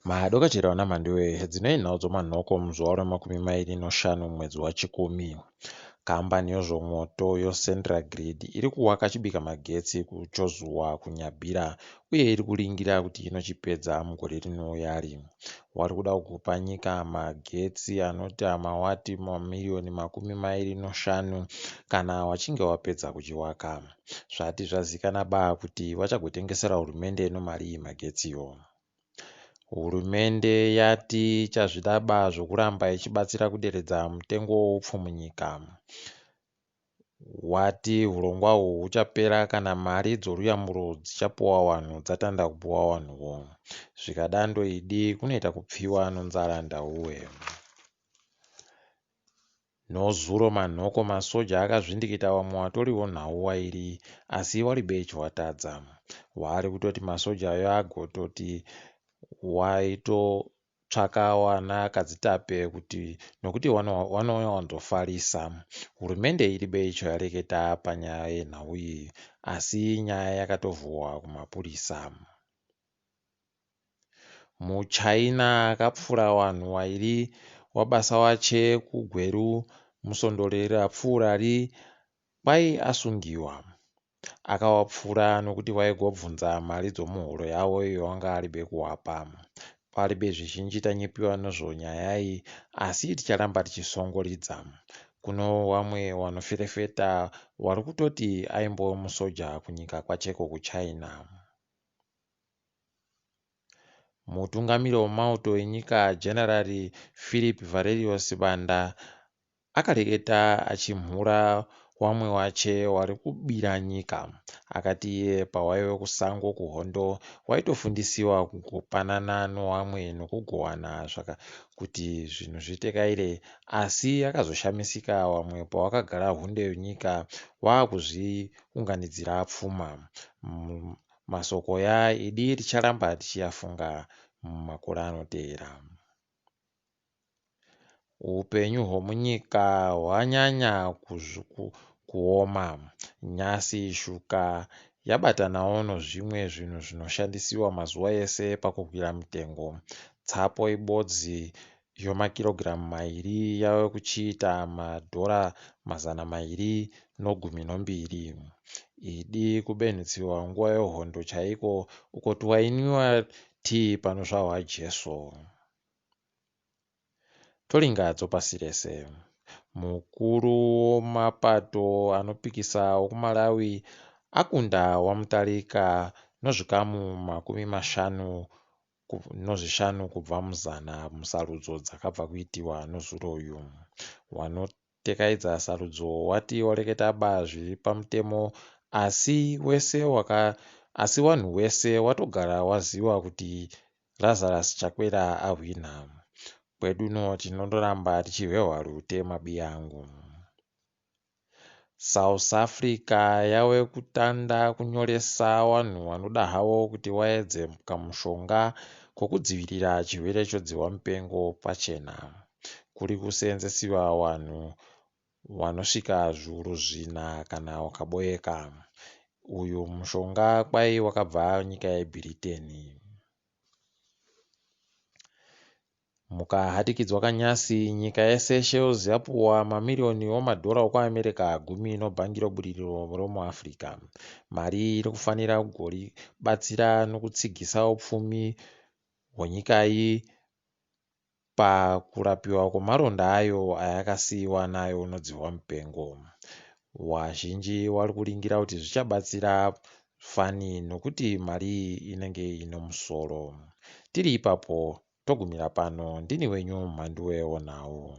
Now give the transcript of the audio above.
Madokotera na Mhanduwe hedzinei nhau dzomanhoko muzuva ra25 mwedzi waChikumi. Kambani yezvomoto yoCentral Grid iri kuwaka chibika magetsi kuchozuwa kunyabhira uye iri kuringira kuti inochipedza mugore rinouya rino. Wari kuda kupa nyika magetsi anoti mawati mamiliyoni 25 kana wachinge wapedza kuchiwaka. Zvati zvazikanwa kuti vachagotengesera hurumende nemari iyi magetsiyo. Hurumende yati chazvidaba zvokuramba ichibatsira kuderedza mutengo woupfu munyika. Wati hurongwa uhu huchapera kana mari dzoruyamuro dzichapuwa vanhu dzatanda kupuwa vanhuwo. Zvikadando idi kunoita kupfiwa nenzara ndauwe. Nozuro manhoko masoja akazvindikita vamwe vatoriwo nhau wairi asi waribe chiwatadza. Wari kutoti masoja ayo agototi waitotsvaka wana kadzitape kuti nokuti wanowanzofarisa. Hurumende iribe icho yareketa panyaya yenhau iyi asi nyaya yakatovhurwa kumapurisa. MuChina akapfura vanhu vairi wabasa wache kugweru musondore rapfuurari kwai asungiwa. Akawapfura nokuti vaigobvunza mari dzomuhoro yavo iyo vanga aribe kuwapa. Paribe zvizhinji tanyipiwa nezvo nyaya iyi asi ticharamba tichisongoridza. Kuno vamwe vanoferefeta vari kutoti aimbove musoja kunyika kwacheko kuChina. Mutungamiri wemauto enyika General Philip Valerius Banda akareketa achimhura vamwe wache vari kubira nyika. Akati iye pawaive kusango kuhondo waitofundisiwa kugopanana nevamwe nokugowana kuti zvinhu zvitekaire asi akazoshamisika vamwe pavakagara hunde yenyika vaakuzviunganidzira pfuma. Masoko idi richaramba tichiyafunga mumakore anoteera. Upenyu hwomunyika hwanyanya kuoma. Nyasi shuka yabatanawo nezvimwe zvinhu zvinoshandisiwa mazuva ese pakukwira mutengo. Tsapo ibodzi yomakirogiramu 2 yave kuchiita $212. Idi kubenhutsiwa nguva yehondo chaiko uko twainwiwa tii panozvahwa Jesu. Toringadzo pasi rese. Mukuru wemapato anopikisa wokuMalawi akunda wamutarika nozvikamu 50 kubva muzana musarudzo dzakabva kuitiwa nozuro uyu. Wanotekaidza sarudzo wati wareketaba zviri pamutemo asi vanhu wese watogara waziva kuti Lazarus Chakwera ahwina. Kweduno tinondoramba tichihwehwa rute mabiyangu. South Africa yave kutanda kunyoresa vanhu vanoda havo kuti vaedze kamushonga kokudzivirira chirwere chedzihwamupengo pachena. Kuri kuseenzesiwa vanhu vanosvika zviuru 4 kana wakaboeka. Uyu mushonga kwai wakabva nyika yeBritain. Mukahatikidzwa kanyasi, nyika yeSeychelles yapuwa mamiliyoni $10 ekuAmerica 10 inobhangira budiriro romuAfrica. Mari iyi iri kufanira kugoribatsira nokutsigisa upfumi hwenyika iyi pakurapiwa kwemaronda ayo ayakasiyiwa nayo nodzihwa mupengo. Vazhinji vari kuringira kuti zvichabatsira fani nokuti mari iyi inenge ine musoro. Tiri ipapo togumira pano. Ndini wenyu Mhanduwe Nhau.